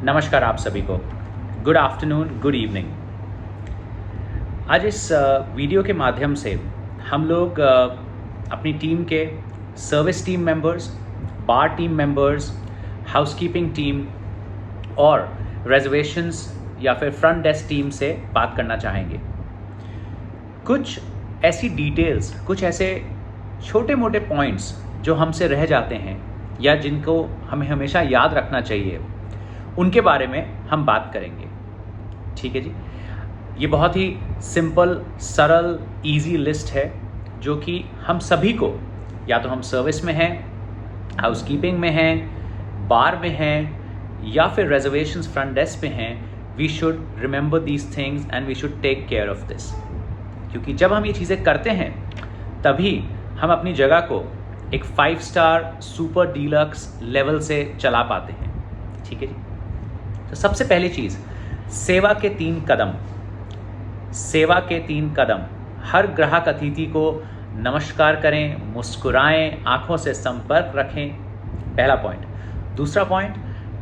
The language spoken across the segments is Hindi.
नमस्कार आप सभी को। Good afternoon, good evening. आज इस वीडियो के माध्यम से हम लोग अपनी टीम के सर्विस टीम मेंबर्स, बार टीम मेंबर्स, हाउसकीपिंग टीम और रिजर्वेशंस या फिर फ्रंट डेस्क टीम से बात करना चाहेंगे। कुछ ऐसी डिटेल्स, कुछ ऐसे छोटे मोटे पॉइंट्स जो हमसे रह जाते हैं या जिनको हमें हमेशा याद रखना चाहिए, उनके बारे में हम बात करेंगे। ठीक है जी। ये बहुत ही सिंपल, सरल, इजी लिस्ट है जो कि हम सभी को, या तो हम सर्विस में हैं, हाउसकीपिंग में हैं, बार में हैं या फिर रिजर्वेशंस फ्रंट डेस्क पे हैं, we should remember these things and we should take care of this. क्योंकि जब हम ये चीज़ें करते हैं तभी हम अपनी जगह को एक 5 स्टार सुपर डीलक्स लेवल से चला पाते हैं। ठीक है जी। तो सबसे पहली चीज़, सेवा के 3 कदम। सेवा के 3 कदम। हर ग्राहक अतिथि को नमस्कार करें, मुस्कुराएं, आंखों से संपर्क रखें। पहला पॉइंट। दूसरा पॉइंट,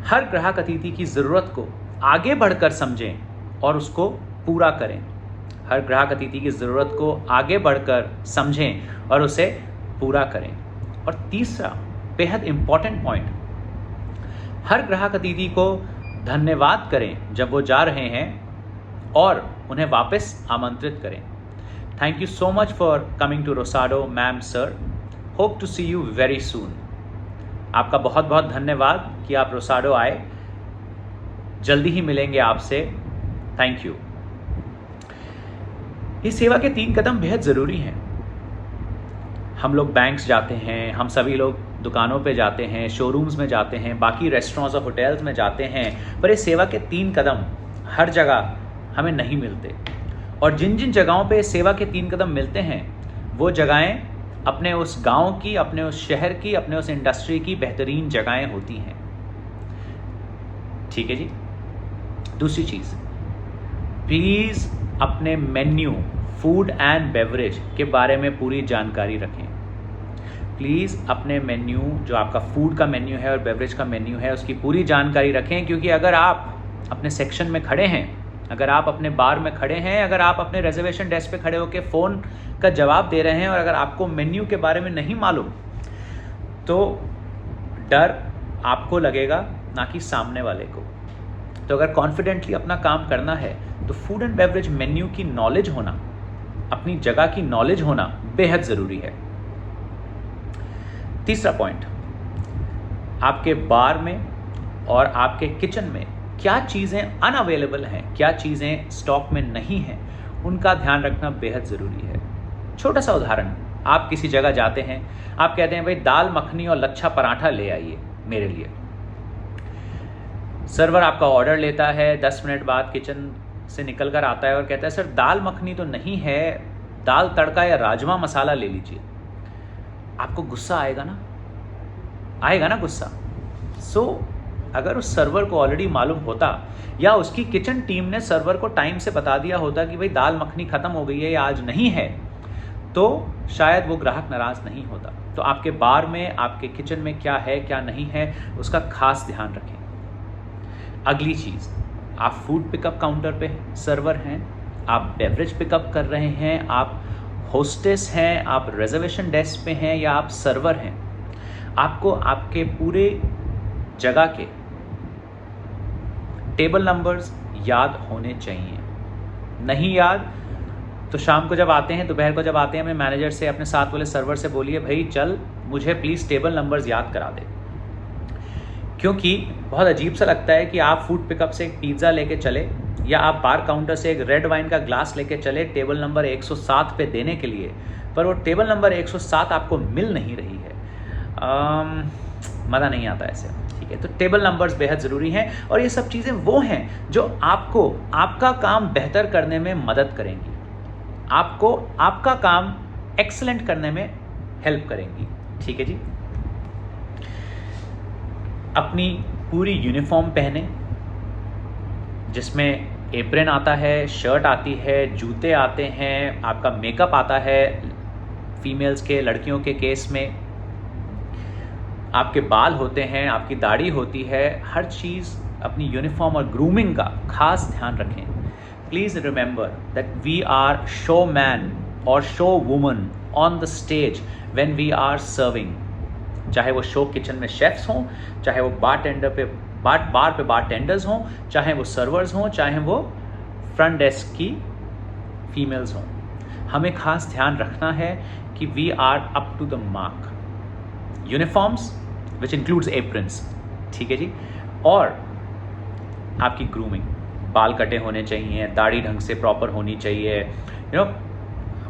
हर ग्राहक अतिथि की ज़रूरत को आगे बढ़कर समझें और उसको पूरा करें। हर ग्राहक अतिथि की ज़रूरत को आगे बढ़कर समझें और उसे पूरा करें। और तीसरा बेहद इम्पॉर्टेंट पॉइंट, हर ग्राहक अतिथि को धन्यवाद करें जब वो जा रहे हैं और उन्हें वापस आमंत्रित करें। Thank you so much for coming to Rosado ma'am sir, hope to see you very soon. आपका बहुत बहुत धन्यवाद कि आप रोसाडो आए, जल्दी ही मिलेंगे आपसे। Thank you. ये सेवा के 3 कदम बेहद ज़रूरी हैं। हम लोग बैंक्स जाते हैं, हम सभी लोग दुकानों पे जाते हैं, शोरूम्स में जाते हैं, बाकी रेस्टोरेंट्स और होटल्स में जाते हैं, पर ये सेवा के 3 कदम हर जगह हमें नहीं मिलते। और जिन जिन जगहों पे सेवा के 3 कदम मिलते हैं वो जगहें अपने उस गांव की, अपने उस शहर की, अपने उस इंडस्ट्री की बेहतरीन जगहें होती हैं। ठीक है जी। दूसरी चीज़, प्लीज़ अपने मेन्यू, फूड एंड बेवरेज के बारे में पूरी जानकारी रखें। प्लीज़ अपने मेन्यू, जो आपका फूड का मेन्यू है और बेवरेज का मेन्यू है, उसकी पूरी जानकारी रखें। क्योंकि अगर आप अपने सेक्शन में खड़े हैं, अगर आप अपने बार में खड़े हैं, अगर आप अपने रिजर्वेशन डेस्क पे खड़े होकर फ़ोन का जवाब दे रहे हैं और अगर आपको मेन्यू के बारे में नहीं मालूम, तो डर आपको लगेगा, ना कि सामने वाले को। तो अगर कॉन्फिडेंटली अपना काम करना है तो फूड एंड बेवरेज मेन्यू की नॉलेज होना, अपनी जगह की नॉलेज होना बेहद ज़रूरी है। तीसरा पॉइंट, आपके बार में और आपके किचन में क्या चीज़ें अनअवेलेबल हैं, क्या चीज़ें स्टॉक में नहीं हैं, उनका ध्यान रखना बेहद ज़रूरी है। छोटा सा उदाहरण, आप किसी जगह जाते हैं, आप कहते हैं भाई दाल मखनी और लच्छा पराठा ले आइए मेरे लिए। सर्वर आपका ऑर्डर लेता है, 10 मिनट बाद किचन से निकल कर आता है और कहता है सर दाल मखनी तो नहीं है, दाल तड़का या राजमा मसाला ले लीजिए। आपको गुस्सा आएगा ना? आएगा ना गुस्सा? अगर उस सर्वर को ऑलरेडी मालूम होता या उसकी किचन टीम ने सर्वर को टाइम से बता दिया होता कि भाई दाल मखनी ख़त्म हो गई है या आज नहीं है, तो शायद वो ग्राहक नाराज़ नहीं होता। तो आपके बार में, आपके किचन में क्या है क्या नहीं है, उसका खास ध्यान रखें। अगली चीज़, आप फूड पिकअप काउंटर पे सर्वर हैं, आप बेवरेज पिकअप कर रहे हैं, आप होस्टेस हैं, आप रिजर्वेशन डेस्क पे हैं या आप सर्वर हैं, आपको आपके पूरे जगह के टेबल नंबर्स याद होने चाहिए। नहीं याद तो शाम को जब आते हैं, दोपहर को जब आते हैं, अपने मैनेजर से, अपने साथ वाले सर्वर से बोलिए भाई चल मुझे प्लीज़ टेबल नंबर्स याद करा दे। क्योंकि बहुत अजीब सा लगता है कि आप फूड पिकअप से एक पिज़्ज़ा लेके चले या आप बार काउंटर से एक रेड वाइन का ग्लास लेके चले टेबल नंबर 107 पे देने के लिए, पर वो टेबल नंबर 107 आपको मिल नहीं रही है। मज़ा नहीं आता ऐसे। ठीक है, तो टेबल नंबर्स बेहद ज़रूरी हैं और ये सब चीज़ें वो हैं जो आपको आपका काम बेहतर करने में मदद करेंगी, आपको आपका काम एक्सीलेंट करने में हेल्प करेंगी। ठीक है जी। अपनी पूरी यूनिफॉर्म पहने, जिसमें एप्रन आता है, शर्ट आती है, जूते आते हैं, आपका मेकअप आता है फीमेल्स के, लड़कियों के केस में, आपके बाल होते हैं, आपकी दाढ़ी होती है, हर चीज़ अपनी यूनिफॉर्म और ग्रूमिंग का खास ध्यान रखें। Please remember that we are show man और show woman on the stage when we are serving. चाहे वो शो किचन में शेफ्स हों, चाहे वो बार पे बारटेंडर्स हों, चाहे वो सर्वर्स हों, चाहे वो फ्रंट डेस्क की फीमेल्स हों, हमें खास ध्यान रखना है कि we are up to the mark. Uniforms which includes aprons, ठीक है जी, और आपकी ग्रूमिंग, बाल कटे होने चाहिए, दाढ़ी ढंग से प्रॉपर होनी चाहिए। यू नो,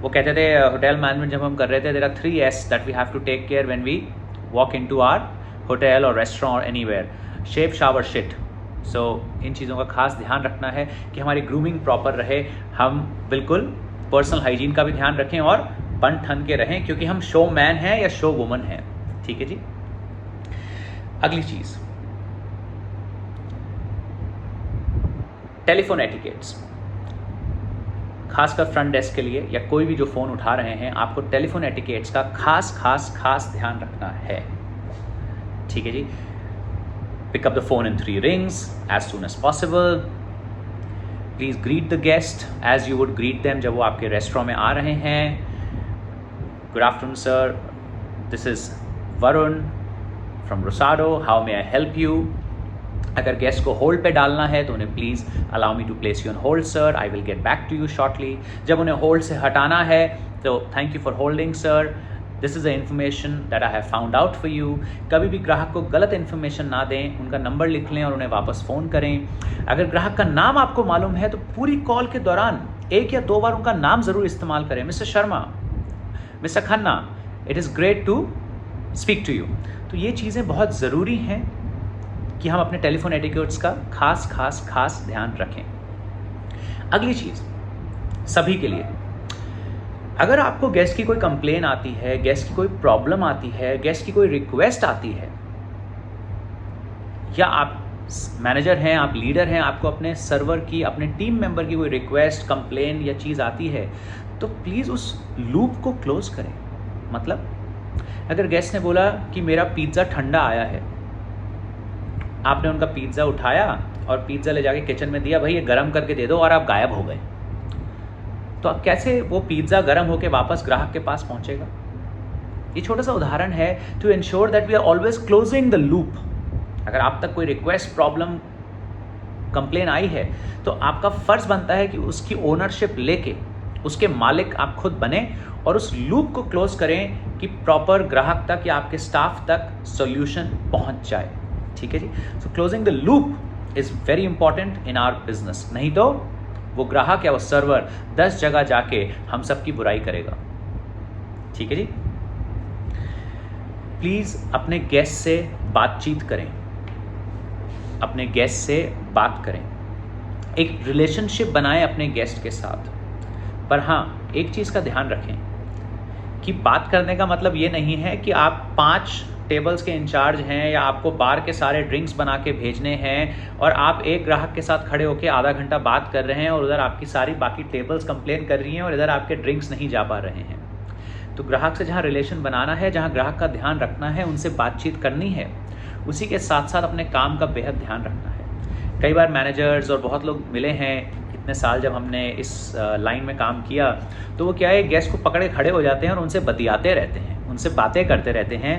वो कहते थे होटल मैनेजमेंट जब हम कर रहे थे, there are 3 S that we have to take care when we walk into our hotel और रेस्टोरेंट और anywhere: shave, shower, shit. So इन चीज़ों का खास ध्यान रखना है कि हमारी ग्रूमिंग प्रॉपर रहे, हम बिल्कुल पर्सनल हाइजीन का भी ध्यान रखें और बन ठन के रहें, क्योंकि हम शो मैन हैं या शो वुमन हैं, ठीक है जी। अगली चीज़, टेलीफोन एटिकेट्स। खासकर फ्रंट डेस्क के लिए या कोई भी जो फ़ोन उठा रहे हैं, आपको टेलीफोन एटिकेट्स का खास ध्यान रखना है, ठीक है जी। Pick up the phone in 3 rings as soon as possible. Please greet the guest as you would greet them जब वो आपके रेस्टोरेंट में आ रहे हैं। Good afternoon sir, this is Varun from Rosado, how may I help you? अगर गेस्ट को होल्ड पे डालना है तो उन्हें please allow me to place you on hold sir, I will get back to you shortly. जब उन्हें होल्ड से हटाना है तो thank you for holding sir, this is the information that I have found out for you. कभी भी ग्राहक को गलत इन्फॉर्मेशन ना दें, उनका नंबर लिख लें और उन्हें वापस फ़ोन करें। अगर ग्राहक का नाम आपको मालूम है तो पूरी कॉल के दौरान 1 या 2 बार उनका नाम ज़रूर इस्तेमाल करें। Mister Sharma, mister Khanna, it is great to speak to you. तो ये चीज़ें बहुत ज़रूरी हैं कि हम अपने टेलीफोन एटिकेट्स का खास ध्यान रखें। अगली चीज़ सभी के लिए, अगर आपको गेस्ट की कोई कंप्लेन आती है, गेस्ट की कोई प्रॉब्लम आती है, गेस्ट की कोई रिक्वेस्ट आती है, या आप मैनेजर हैं, आप लीडर हैं, आपको अपने सर्वर की, अपने टीम मेंबर की कोई रिक्वेस्ट, कंप्लेन या चीज़ आती है, तो प्लीज़ उस लूप को क्लोज करें। मतलब अगर गेस्ट ने बोला कि मेरा पिज़्ज़ा ठंडा आया है, आपने उनका पिज़्ज़ा उठाया और पिज़्ज़ा ले जाके किचन में दिया, भाई ये गर्म करके दे दो, और आप गायब हो गए, तो अब कैसे वो पिज़्ज़ा गर्म होके वापस ग्राहक के पास पहुंचेगा? ये छोटा सा उदाहरण है to ensure that we are always closing the loop. अगर आप तक कोई रिक्वेस्ट, प्रॉब्लम, कंप्लेन आई है तो आपका फर्ज बनता है कि उसकी ओनरशिप लेके उसके मालिक आप खुद बने और उस लूप को क्लोज करें कि प्रॉपर ग्राहक तक या आपके स्टाफ तक सॉल्यूशन पहुंच जाए, ठीक है जी। So closing the loop is very important in our business, नहीं तो वो ग्राहक या वो सर्वर 10 जगह जाके हम सबकी बुराई करेगा, ठीक है जी। प्लीज अपने गेस्ट से बातचीत करें, अपने गेस्ट से बात करें, एक रिलेशनशिप बनाएं अपने गेस्ट के साथ। पर हाँ, एक चीज़ का ध्यान रखें कि बात करने का मतलब ये नहीं है कि आप 5 टेबल्स के इंचार्ज हैं या आपको बार के सारे ड्रिंक्स बना के भेजने हैं और आप एक ग्राहक के साथ खड़े होकर आधा घंटा बात कर रहे हैं और उधर आपकी सारी बाकी टेबल्स कंप्लेन कर रही हैं और इधर आपके ड्रिंक्स नहीं जा पा रहे हैं। तो ग्राहक से जहाँ रिलेशन बनाना है, जहाँ ग्राहक का ध्यान रखना है, उनसे बातचीत करनी है, उसी के साथ साथ अपने काम का बेहद ध्यान रखना है। कई बार मैनेजर्स और बहुत लोग मिले हैं, इतने साल जब हमने इस लाइन में काम किया, तो वो क्या है, गेस्ट को पकड़े खड़े हो जाते हैं और उनसे बतियाते रहते हैं, उनसे बातें करते रहते हैं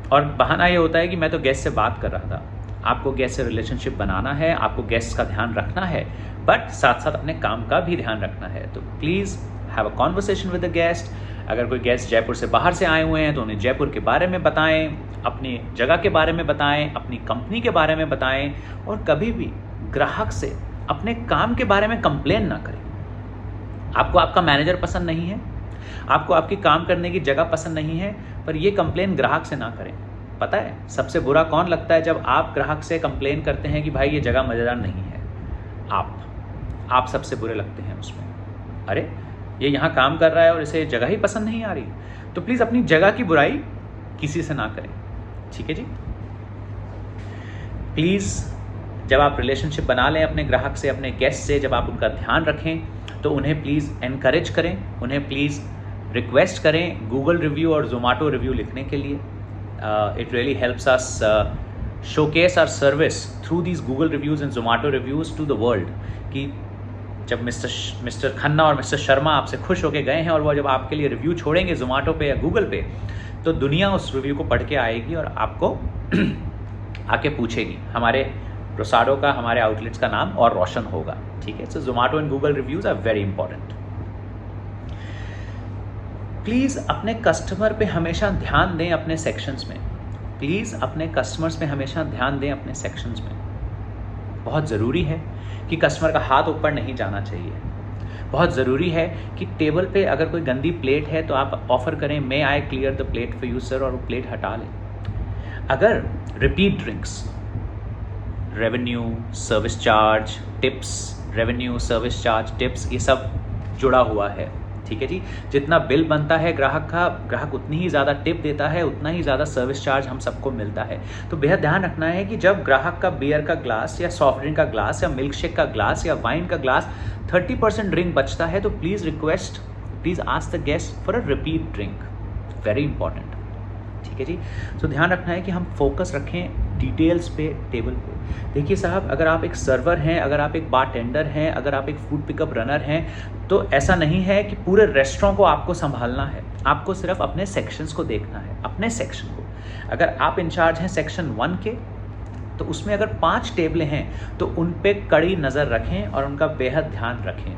और बहाना ये होता है कि मैं तो गेस्ट से बात कर रहा था। आपको गेस्ट से रिलेशनशिप बनाना है, आपको गेस्ट का ध्यान रखना है, बट साथ साथ अपने काम का भी ध्यान रखना है। तो please have a conversation with the guest. अगर कोई गेस्ट जयपुर से बाहर से आए हुए हैं तो उन्हें जयपुर के बारे में बताएं, अपनी जगह के बारे में बताएं, अपनी कंपनी के बारे में बताएं, और कभी भी ग्राहक से अपने काम के बारे में कंप्लेन ना करें। आपको आपका मैनेजर पसंद नहीं है, आपको आपकी काम करने की जगह पसंद नहीं है, पर ये कंप्लेन ग्राहक से ना करें। पता है सबसे बुरा कौन लगता है? जब आप ग्राहक से कंप्लेन करते हैं कि भाई ये जगह मज़ेदार नहीं है। आप सबसे बुरे लगते हैं उसमें। अरे ये यहाँ काम कर रहा है और इसे जगह ही पसंद नहीं आ रही। तो प्लीज़ अपनी जगह की बुराई किसी से ना करें, ठीक है जी। प्लीज़ जब आप रिलेशनशिप बना लें अपने ग्राहक से, अपने गेस्ट से, जब आप उनका ध्यान रखें तो उन्हें प्लीज़ एनकरेज करें, उन्हें प्लीज़ रिक्वेस्ट करें गूगल रिव्यू और जोमेटो रिव्यू लिखने के लिए। It really helps us showcase our service through these Google reviews and Zomato reviews to the world. कि जब मिस्टर खन्ना और मिस्टर शर्मा आपसे खुश होके गए हैं और वो जब आपके लिए रिव्यू छोड़ेंगे जोमेटो पे या गूगल पे, तो दुनिया उस रिव्यू को पढ़ के आएगी और आपको आके पूछेगी। हमारे रोसाडो का, हमारे आउटलेट्स का नाम और रोशन होगा। ठीक है, so Zomato and Google reviews are very important. Please अपने कस्टमर पे हमेशा ध्यान दें अपने सेक्शंस में। प्लीज़ अपने कस्टमर्स पे हमेशा ध्यान दें अपने सेक्शंस में। बहुत ज़रूरी है कि कस्टमर का हाथ ऊपर नहीं जाना चाहिए। बहुत ज़रूरी है कि टेबल पे अगर कोई गंदी प्लेट है तो आप ऑफ़र करें, may I clear the plate for you sir, और वो प्लेट हटा लें। अगर repeat drinks, revenue, service charge, tips, revenue, service charge, tips, ये सब जुड़ा हुआ है, ठीक है जी। जितना बिल बनता है ग्राहक का, ग्राहक उतनी ही ज़्यादा टिप देता है, उतना ही ज़्यादा सर्विस चार्ज हम सबको मिलता है। तो बेहद ध्यान रखना है कि जब ग्राहक का बियर का ग्लास या सॉफ्ट ड्रिंक का ग्लास या मिल्क शेक का ग्लास या वाइन का ग्लास 30% ड्रिंक बचता है, तो please ask the guest for a repeat drink. Very important, ठीक है जी। तो ध्यान रखना है कि हम फोकस रखें डिटेल्स पे टेबल पे। देखिए साहब, अगर आप एक सर्वर हैं, अगर आप एक बारटेंडर हैं, अगर आप एक फूड पिकअप रनर हैं, तो ऐसा नहीं है कि पूरे रेस्टोरेंट को आपको संभालना है। आपको सिर्फ अपने सेक्शंस को देखना है, अपने सेक्शन को। अगर आप इंचार्ज हैं सेक्शन 1 के, तो उसमें अगर 5 टेबलें हैं तो उन पे कड़ी नज़र रखें और उनका बेहद ध्यान रखें,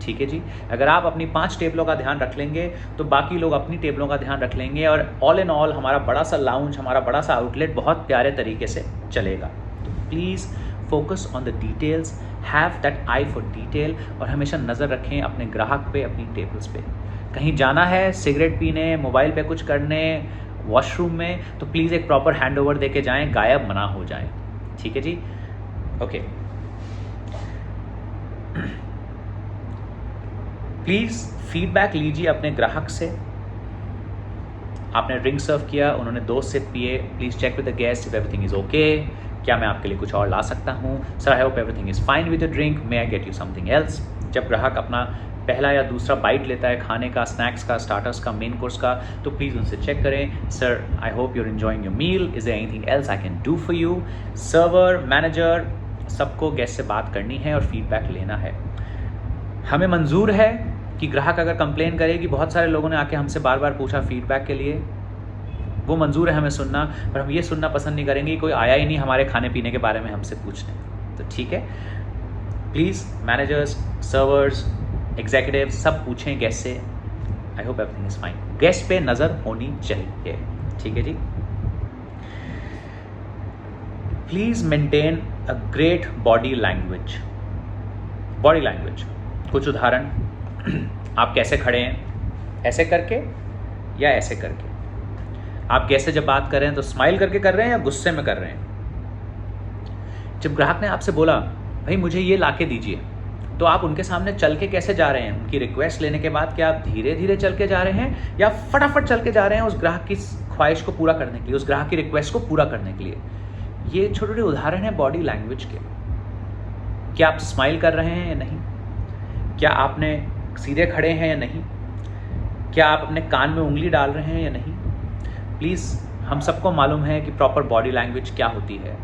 ठीक है जी। अगर आप अपनी 5 टेबलों का ध्यान रख लेंगे तो बाकी लोग अपनी टेबलों का ध्यान रख लेंगे, और ऑल इन ऑल हमारा बड़ा सा लाउंज, हमारा बड़ा सा आउटलेट बहुत प्यारे तरीके से चलेगा। तो please focus on the details, have that I for detail, और हमेशा नज़र रखें अपने ग्राहक पे, अपनी टेबल्स पे। कहीं जाना है सिगरेट पीने, मोबाइल पे कुछ करने, वॉशरूम में, तो प्लीज़ एक प्रॉपर हैंड ओवर दे के जाएँ, गायब मना हो जाएँ, ठीक है जी। ओके, प्लीज़ फीडबैक लीजिए अपने ग्राहक से। आपने ड्रिंक सर्व किया, उन्होंने 2 सिप पिए, please check with the guest if everything is okay. क्या मैं आपके लिए कुछ और ला सकता हूँ? Sir I hope everything is fine with the drink, may I get you something else. जब ग्राहक अपना पहला या दूसरा बाइट लेता है खाने का, स्नैक्स का, स्टार्टर्स का, मेन कोर्स का, तो प्लीज़ उनसे चेक करें, sir I hope you're enjoying your meal, is there anything else I can do for you. Server, manager, सबको गेस्ट से बात करनी है और फीडबैक लेना है। हमें मंजूर है कि ग्राहक अगर कंप्लेन करे कि बहुत सारे लोगों ने आके हमसे बार बार पूछा फीडबैक के लिए, वो मंजूर है हमें सुनना, पर हम ये सुनना पसंद नहीं करेंगे कि कोई आया ही नहीं हमारे खाने पीने के बारे में हमसे पूछने। तो ठीक है, प्लीज़ मैनेजर्स, सर्वर्स, एग्जीक्यूटिव सब पूछें गेस्ट से। I hope everything is fine. Guest पे नज़र होनी चाहिए, ठीक है जी। Please maintain a great body language. Body language, कुछ उदाहरण, आप कैसे खड़े हैं, ऐसे करके या ऐसे करके? आप कैसे जब बात कर रहे हैं तो स्माइल करके कर रहे हैं या गुस्से में कर रहे हैं? जब ग्राहक ने आपसे बोला भाई मुझे ये लाके दीजिए, तो आप उनके सामने चल के कैसे जा रहे हैं? उनकी रिक्वेस्ट लेने के बाद क्या आप धीरे धीरे चल के जा रहे हैं या फटाफट चल के जा रहे हैं उस ग्राहक की ख्वाहिश को पूरा करने के लिए, उस ग्राहक की रिक्वेस्ट को पूरा करने के लिए? ये छोटे छोटे उदाहरण हैं बॉडी लैंग्वेज के। क्या आप स्माइल कर रहे हैं या नहीं? क्या आपने सीधे खड़े हैं या नहीं? क्या आप अपने कान में उंगली डाल रहे हैं या नहीं? प्लीज़, हम सबको मालूम है कि प्रॉपर बॉडी लैंग्वेज क्या होती है।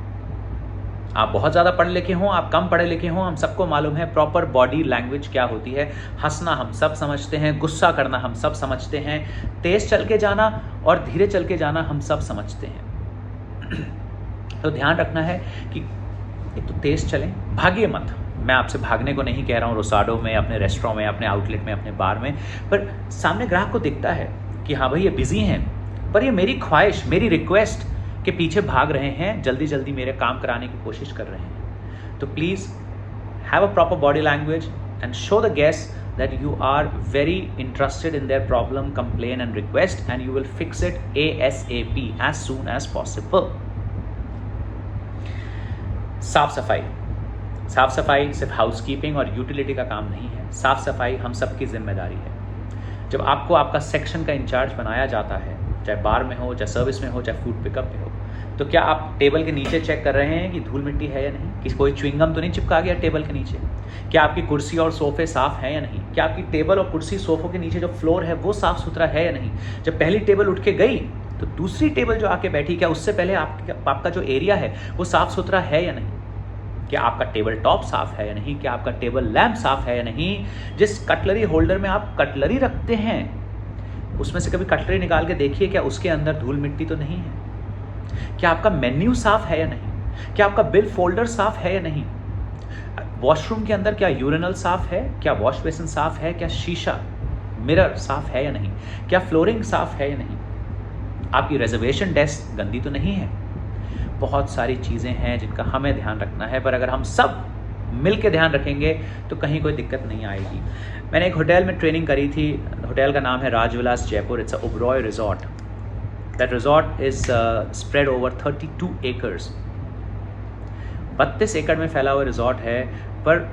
आप बहुत ज़्यादा पढ़े लिखे हों, आप कम पढ़े लिखे हों, हम सबको मालूम है प्रॉपर बॉडी लैंग्वेज क्या होती है। हंसना हम सब समझते हैं, गुस्सा करना हम सब समझते हैं, तेज़ चल के जाना और धीरे चल के जाना हम सब समझते हैं। तो ध्यान रखना है कि एक तो तेज़ चलें, भागिए मत। मैं आपसे भागने को नहीं कह रहा हूँ रोसाडो में, अपने रेस्टोरेंट में, अपने आउटलेट में, अपने बार में, पर सामने ग्राहक को दिखता है कि हाँ भाई ये बिजी हैं, पर ये मेरी ख्वाहिश, मेरी रिक्वेस्ट के पीछे भाग रहे हैं, जल्दी जल्दी मेरे काम कराने की कोशिश कर रहे हैं। तो please have a proper body language and show the guest that you are very interested in their problem, complaint and request, and you will fix it ASAP, as soon as possible. साफ सफाई, साफ सफाई सिर्फ हाउसकीपिंग और यूटिलिटी का काम नहीं है। साफ सफाई हम सबकी जिम्मेदारी है। जब आपको आपका सेक्शन का इंचार्ज बनाया जाता है, चाहे बार में हो, चाहे सर्विस में हो, चाहे फूड पिकअप में हो, तो क्या आप टेबल के नीचे चेक कर रहे हैं कि धूल मिट्टी है या नहीं, कि कोई च्युइंगम तो नहीं चिपका गया टेबल के नीचे? क्या आपकी कुर्सी और सोफे साफ हैं या नहीं? क्या आपकी टेबल और कुर्सी सोफों के नीचे जो फ्लोर है वो साफ सुथरा है या नहीं? जब पहली टेबल उठ के गई तो दूसरी टेबल जो आके बैठी, क्या उससे पहले आपका जो एरिया है वो साफ सुथरा है या नहीं? क्या आपका टेबल टॉप साफ है या नहीं? क्या आपका टेबल लैम्प साफ है या नहीं? जिस कटलरी होल्डर में आप कटलरी रखते हैं उसमें से कभी कटलरी निकाल के देखिए, क्या उसके अंदर धूल मिट्टी तो नहीं है? क्या आपका मेन्यू साफ है या नहीं? क्या आपका बिल फोल्डर साफ है या नहीं? वॉशरूम के अंदर क्या यूरिनल साफ है? क्या वॉश बेसिन साफ है? क्या शीशा मिरर साफ है या नहीं? क्या फ्लोरिंग साफ है या नहीं? आपकी रिजर्वेशन डेस्क गंदी तो नहीं है? बहुत सारी चीज़ें हैं जिनका हमें ध्यान रखना है, पर अगर हम सब मिल के ध्यान रखेंगे तो कहीं कोई दिक्कत नहीं आएगी। मैंने एक होटल में ट्रेनिंग करी थी, होटल का नाम है Rajvilas Jaipur. It's a Oberoi resort. That resort is spread over 32 acres. 32 एकड़ में फैला हुआ रिजॉर्ट है, पर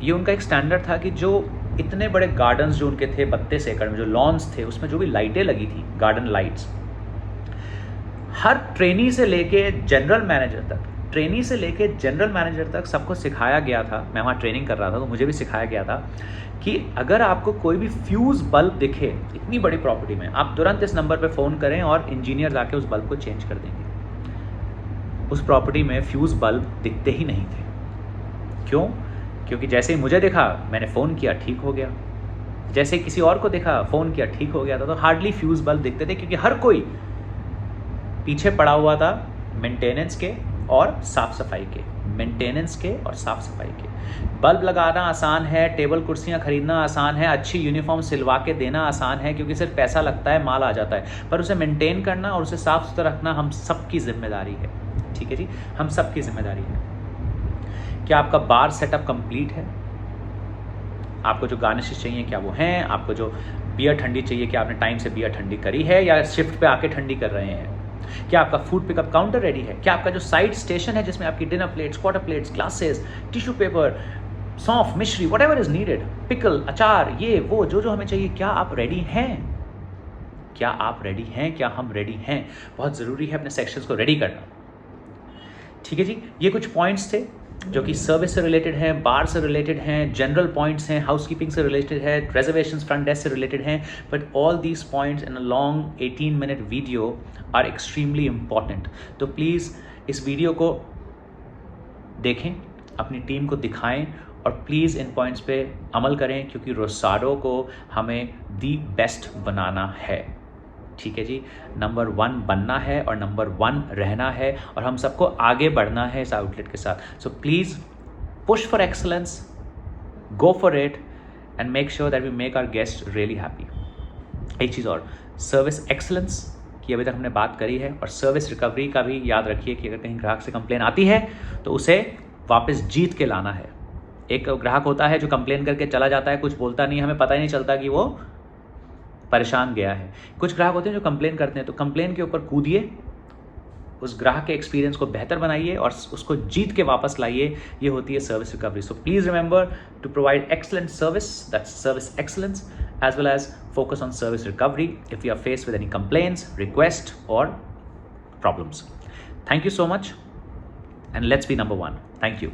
ये उनका एक स्टैंडर्ड था कि जो इतने बड़े गार्डन्स जो उनके थे 32 एकड़ में, जो लॉन्स थे, उसमें जो भी लाइटें लगी थी, गार्डन लाइट्स, हर ट्रेनी से लेके जनरल मैनेजर तक सबको सिखाया गया था। मैं वहाँ ट्रेनिंग कर रहा था तो मुझे भी सिखाया गया था कि अगर आपको कोई भी फ्यूज़ बल्ब दिखे इतनी बड़ी प्रॉपर्टी में, आप तुरंत इस नंबर पे फ़ोन करें और इंजीनियर आके उस बल्ब को चेंज कर देंगे। उस प्रॉपर्टी में फ्यूज़ बल्ब दिखते ही नहीं थे। क्यों? क्योंकि जैसे ही मुझे दिखा, मैंने फ़ोन किया, ठीक हो गया। जैसे किसी और को देखा, फ़ोन किया, ठीक हो गया था। तो हार्डली फ्यूज़ बल्ब दिखते थे, क्योंकि हर कोई पीछे पड़ा हुआ था मेंटेनेंस के और साफ़ सफाई के। बल्ब लगाना आसान है, टेबल कुर्सियाँ खरीदना आसान है, अच्छी यूनिफॉर्म सिलवा के देना आसान है, क्योंकि सिर्फ पैसा लगता है, माल आ जाता है। पर उसे मेंटेन करना और उसे साफ़ सुथरा रखना हम सबकी जिम्मेदारी है। ठीक है जी, हम सबकी जिम्मेदारी है। क्या आपका बार सेटअप कंप्लीट है? आपको जो गार्निशेस चाहिए क्या वो हैं? आपको जो बियर ठंडी चाहिए, क्या आपने टाइम से बियर ठंडी करी है या शिफ्ट पे आके ठंडी कर रहे हैं? क्या आपका फूड पिकअप काउंटर रेडी है? क्या आपका जो साइड स्टेशन है जिसमें आपकी dinner plates, quarter plates, glasses, tissue paper, सौंफ, मिश्री, व्हाटएवर इज नीडेड, पिकल, अचार, ये वो जो हमें चाहिए, क्या आप रेडी हैं? क्या हम रेडी हैं? बहुत ज़रूरी है अपने सेक्शंस को रेडी करना। ठीक है जी, ये कुछ पॉइंट्स थे जो कि सर्विस से रिलेटेड हैं, बार से रिलेटेड हैं, जनरल पॉइंट्स हैं, हाउसकीपिंग से रिलेटेड है, रिजर्वेशंस फ्रंट डेस्क से रिलेटेड हैं। But all these points in a long 18-minute video are extremely important. तो प्लीज़ इस वीडियो को देखें, अपनी टीम को दिखाएं और प्लीज़ इन पॉइंट्स पे अमल करें, क्योंकि रोसाडो को हमें दी बेस्ट बनाना है। ठीक है जी, नंबर 1 बनना है और नंबर 1 रहना है, और हम सबको आगे बढ़ना है इस आउटलेट के साथ। So please push for excellence, go for it and make sure that we make our guest really happy. एक चीज़ और, सर्विस एक्सलेंस की अभी तक हमने बात करी है, और सर्विस रिकवरी का भी याद रखिए कि अगर कहीं ग्राहक से कंप्लेन आती है तो उसे वापस जीत के लाना है। एक ग्राहक होता है जो कंप्लेन करके चला जाता है, कुछ बोलता नहीं, हमें पता ही नहीं चलता कि वो परेशान गया है। कुछ ग्राहक होते हैं जो कंप्लेन करते हैं, तो कंप्लेन के ऊपर कूदिए, उस ग्राहक के एक्सपीरियंस को बेहतर बनाइए और उसको जीत के वापस लाइए। ये होती है service recovery. So please remember to provide excellent service, that's service excellence, as well as focus on service recovery if you are faced with any complaints, requests or problems. Thank you so much, and let's be number 1. Thank you.